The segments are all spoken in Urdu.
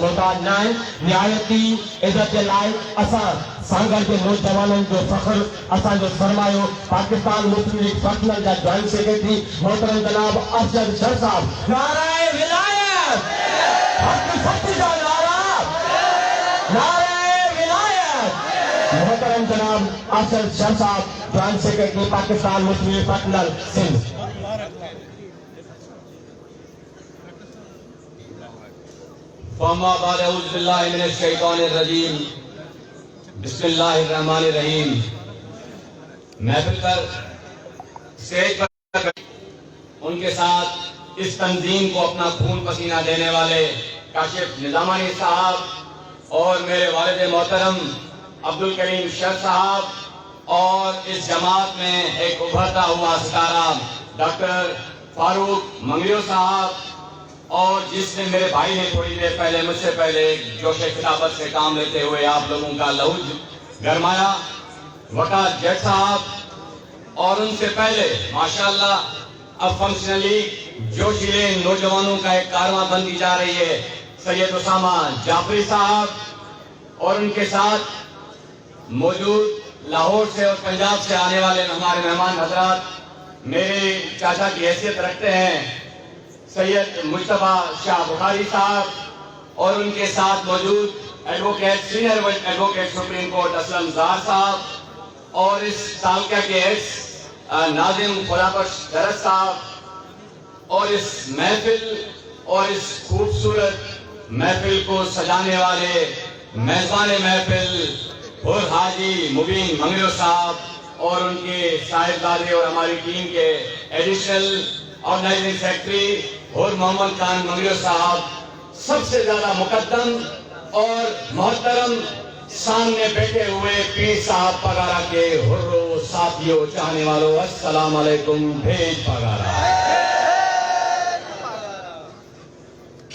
محتاج نہ ہے. نہایتی عزت لائق اساں سانگڑ کے نوجوانوں جو فخر اساں جو سرمایو پاکستان مسلم لیگ پٹنل کا جوائنٹ سیکرٹری محترم جناب ارشد شر صاحب. نعرہ ولایت حق سچ کا نعرہ، نعرہ ولایت. محترم جناب ارشد شر صاحب جوائنٹ سیکرٹری پاکستان مسلم لیگ پٹنل سندھ. فاما بعد اعوذ باللہ من الشیطان الرجیم بسم اللہ الرحمن الرحیم. محفل پر اسٹیج پر ان کے ساتھ اس تنظیم کو اپنا خون پسینہ دینے والے کاشف نظامانی صاحب اور میرے والد محترم عبدالکریم شر صاحب اور اس جماعت میں ایک ابھرتا ہوا ستارہ ڈاکٹر فاروق منگلیو صاحب اور جس نے میرے بھائی نے تھوڑی دیر پہلے مجھ سے پہلے جوش خلافت سے کام لیتے ہوئے آپ لوگوں کا لہو گرمایا، وقار جٹ صاحب، اور ان سے پہلے ماشاءاللہ اب فنکشنلی جوشیلے نوجوانوں کا ایک کارواں بنتی جا رہی ہے سید اسامہ جعفری صاحب، اور ان کے ساتھ موجود لاہور سے اور پنجاب سے آنے والے ہمارے مہمان حضرات میرے چاچا کی حیثیت رکھتے ہیں سید مجتبیٰ شاہ بخاری صاحب، اور ان کے ساتھ موجود advocate senior advocate supreme court Aslam زار صاحب، اور اس سالکہ کے ایکس ناظم خدابخش درست صاحب، اور اس محفل اور اس خوبصورت محفل کو سجانے والے میزبان محفل اور حاجی مبین منگلو صاحب اور ان کے صاحبزادے اور ہماری ٹیم کے ایڈیشنل آرگنائزنگ سیکرٹری اور محمد خان منگلو صاحب، سب سے زیادہ مقدم اور محترم سامنے بیٹھے ہوئے پیر صاحب پگارا کے حرو ساتھیوں چاہنے والوں، السلام علیکم. بھیج پگارا.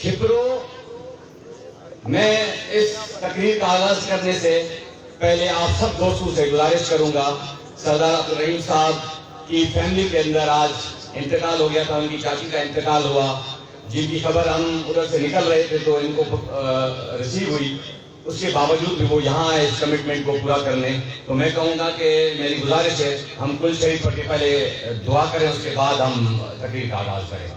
کھپرو میں اس تقریر کا آغاز کرنے سے پہلے آپ سب دوستوں سے گزارش کروں گا، سردار عبدالرحیم صاحب کی فیملی کے اندر آج انتقال ہو گیا تھا، ان کی چاچی کا انتقال ہوا، جن کی خبر ہم ادھر سے نکل رہے تھے تو ان کو ریسیو ہوئی. اس کے باوجود بھی وہ یہاں آئے اس کمٹمنٹ کو پورا کرنے. تو میں کہوں گا کہ میری گزارش ہے ہم کل شریف پڑھ کے پہلے دعا کریں، اس کے بعد ہم تقریر کا آغاز کریں.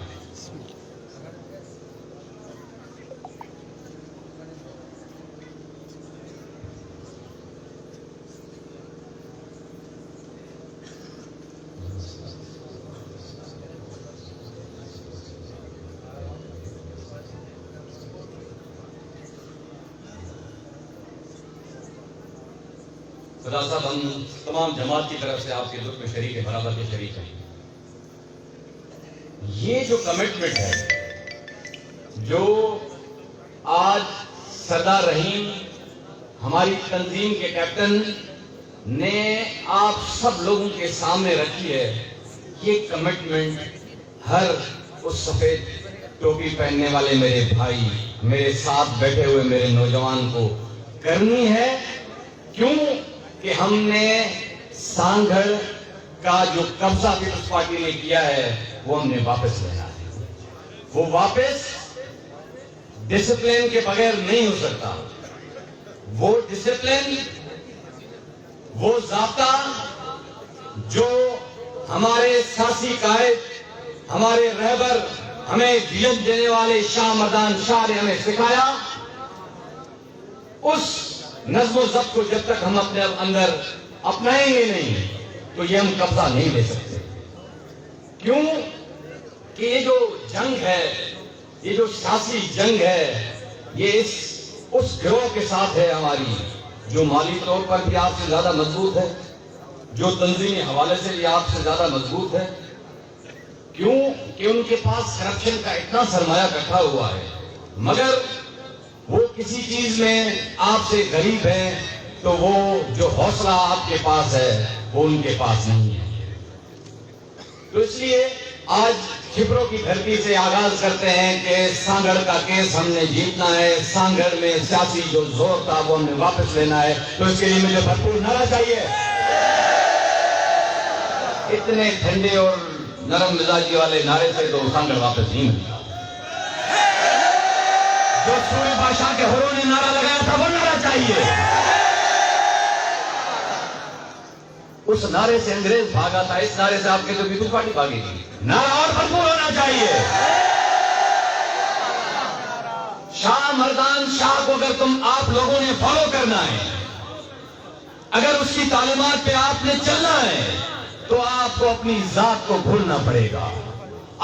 خدا صاحب ہم تمام جماعت کی طرف سے آپ کے دکھ میں شریک ہیں، برابر کے شریک ہیں. یہ جو کمٹمنٹ ہے جو آج سردار رحیم ہماری تنظیم کے کیپٹن نے آپ سب لوگوں کے سامنے رکھی ہے، یہ کمٹمنٹ ہر اس سفید ٹوپی پہننے والے میرے بھائی، میرے ساتھ بیٹھے ہوئے میرے نوجوان کو کرنی ہے. کیوں کہ ہم نے سانگھڑ کا جو قبضہ پیپلز پارٹی نے کیا ہے وہ ہم نے واپس لینا ہے. وہ واپس ڈسپلن کے بغیر نہیں ہو سکتا. وہ ڈسپلن، وہ ضابطہ جو ہمارے سیاسی قائد، ہمارے رہبر، ہمیں ویژن دینے والے شاہ مردان شاہ نے ہمیں سکھایا، اس نظم و ضبط کو جب تک ہم اپنے اندر اپنائیں گے نہیں تو یہ ہم قبضہ نہیں لے سکتے. کیوں کہ یہ جو جنگ ہے، یہ جو سیاسی جنگ ہے، یہ اس گروہ کے ساتھ ہے ہماری، جو مالی طور پر بھی آپ سے زیادہ مضبوط ہے، جو تنظیمی حوالے سے بھی آپ سے زیادہ مضبوط ہے. کیوں کہ ان کے پاس کرپشن کا اتنا سرمایہ اکٹھا ہوا ہے، مگر وہ کسی چیز میں آپ سے غریب ہیں تو وہ جو حوصلہ آپ کے پاس ہے وہ ان کے پاس نہیں ہے. تو اس لیے آج کھپرو کی دھرتی سے آغاز کرتے ہیں کہ سانگھڑ کا کیس ہم نے جیتنا ہے، سانگھڑ میں سیاسی جو زور تھا وہ ہم نے واپس لینا ہے. تو اس کے لیے مجھے بھرپور نعرہ چاہیے. اتنے ٹھنڈے اور نرم مزاجی والے نعرے سے تو سانگھڑ واپس نہیں ملتا. جو سوری بادشاہ کے حوروں نے نعرہ لگایا تھا وہ نعرہ چاہیے. اس نعرے سے انگریز بھاگا تھا, اس نعرے سے آپ کے تو پیپلز پارٹی بھاگے گی. نعرہ اور بھرپور ہونا چاہیے. شاہ مردان شاہ کو اگر آپ لوگوں نے فالو کرنا ہے, اگر اس کی تعلیمات پہ آپ نے چلنا ہے, تو آپ کو اپنی ذات کو بھولنا پڑے گا,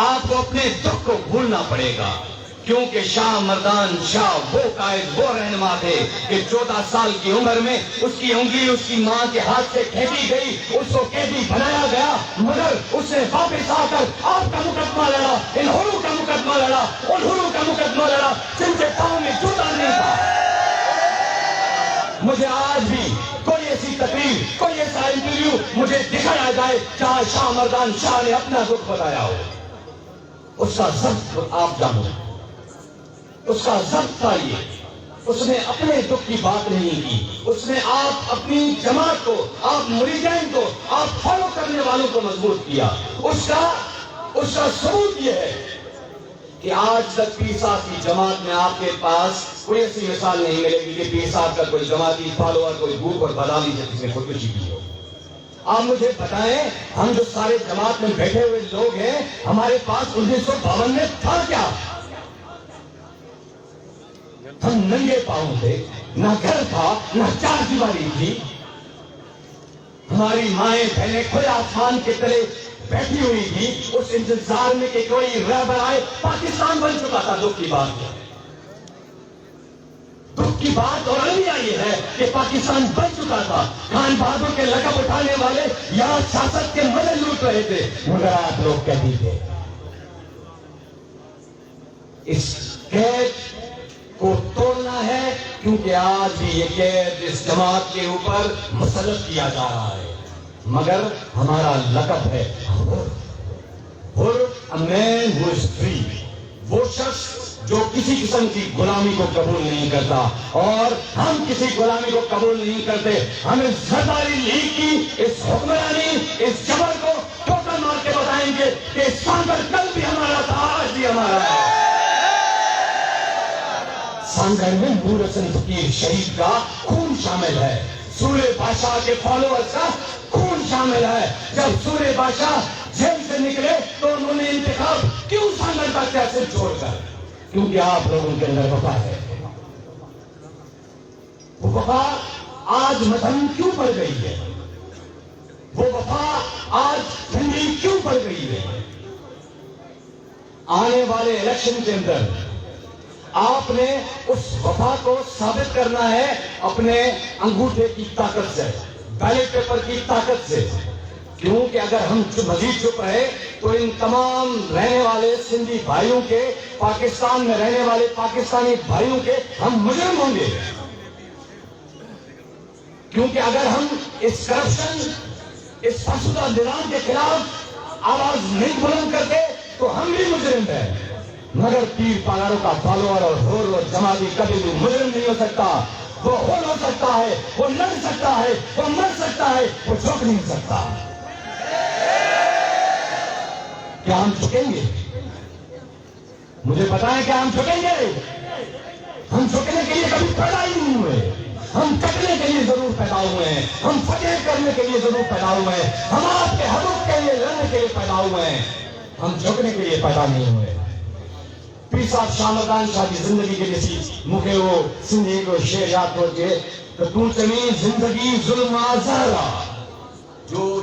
آپ کو اپنے دکھ کو بھولنا پڑے گا. کیونکہ شاہ مردان شاہ وہ قائد, وہ رہنما تھے کہ 14 سال کی عمر میں اس کی انگلی اس کی ماں کے ہاتھ سے کھینچی گئی, اس کو قیدی بنایا گیا, مگر اس نے واپس آ کر آپ کا مقدمہ لڑا, ان حوروں کا مقدمہ لڑا, ان حوروں کا مقدمہ لڑا جن کے پاؤں میں جوتا نہیں تھا. مجھے آج بھی کوئی ایسی تقریر, کوئی ایسا انٹرویو مجھے دکھایا جائے جہاں شاہ مردان شاہ نے اپنا دکھ بتایا ہو. اس کا ضبط آپ جانو, اس کا ضبط تھا یہ. اس نے اپنے دکھ کی بات نہیں کی, اس نے آپ اپنی جماعت کو, آپ مریدین کو, آپ فالو کرنے والوں کو مضبوط کیا. اس کا ثبوت یہ ہے کہ آج تک پیر صاحب کی جماعت میں آپ کے پاس کوئی ایسی مثال نہیں ملے گی کہ پیر صاحب کا کوئی جماعتی فالوور کوئی گروپ اور بدالی سے کسی نے خودکشی کی ہو. آپ مجھے بتائیں, ہم جو سارے جماعت میں بیٹھے ہوئے لوگ ہیں, ہمارے پاس 1952 میں تھا کیا؟ ہم ننگے پاؤں تھے, نہ گھر تھا, نہ چار دیواری تھی. ہماری مائیں بہنیں کھلے آسمان کے تلے بیٹھی ہوئی تھی اس انتظار میں کہ کوئی رہبر آئے. پاکستان بن چکا تھا. دکھ کی بات ہے, دکھ کی بات اور المیہ یہ ہے کہ پاکستان بن چکا تھا. خان بہادر کے لقب اٹھانے والے یہاں سیاست کے مزے لوٹ رہے تھے, مگر آپ لوگ کہتے تھے اس قید کو توڑنا ہے, کیونکہ آج بھی یہ قید اس جماعت کے اوپر مسلط کیا جا رہا ہے. مگر ہمارا لقب ہے a man who is free, وہ شخص جو کسی قسم کی غلامی کو قبول نہیں کرتا, اور ہم کسی غلامی کو قبول نہیں کرتے. ہمیں زرداری لیگ کی اس حکمرانی, اس جبر کو ٹوٹل مار کے بتائیں گے کہ سانگر کل بھی ہمارا تھا, آج بھی ہمارا ہے. سانگر میں نور حسن فقیر شہید کا خون شامل ہے, سورے بادشاہ کے فالوورز کا خون شامل ہے. جب سورے بادشاہ جیل سے نکلے تو انہوں نے انتخاب کیوں سانگر کا کیسے چھوڑ کر؟ کیونکہ آپ لوگوں کے اندر وفا ہے. وہ وفا آج مدھم کیوں پڑ گئی ہے؟ وہ وفا آج ٹھنڈی کیوں پڑ گئی ہے؟ آنے والے الیکشن کے اندر آپ نے اس وفا کو ثابت کرنا ہے اپنے انگوٹھے کی طاقت سے, بیلٹ پیپر کی طاقت سے. کیونکہ اگر ہم مزید چپ رہے تو ان تمام رہنے والے سندھی بھائیوں کے, پاکستان میں رہنے والے پاکستانی بھائیوں کے ہم مجرم ہوں گے. کیونکہ اگر ہم اس کرپشن, اس فاسدہ نظام کے خلاف آواز نہیں بلند کرتے تو ہم بھی مجرم ہیں. مگر پیر پالاروں کا فالوور اور حور اور جماعتی کبھی بھی مجرم نہیں ہو سکتا. وہ حور ہو سکتا ہے, وہ لڑ سکتا ہے, وہ مر سکتا ہے, وہ جھک نہیں سکتا. کیا ہم جھکیں گے؟ مجھے بتائیں کیا ہم جھکیں گے؟ ہم جھکنے کے لیے کبھی پیدا ہی نہیں ہوئے. ہم ٹکنے کے لیے ضرور پیدا ہوئے ہیں, ہم فتح کرنے کے لیے ضرور پیدا ہوئے ہیں, ہم آپ کے حقوق کے لیے لڑنے کے لیے پیدا ہوئے ہیں, ہم جھکنے کے لیے پیدا نہیں ہوئے. پیر صاحب شاہ مردان شاہ کی زندگی کے لیے مکھے وہ سندھی کو شعر یاد ہوتے تو تو چمی زندگی ظلم آزارا, جو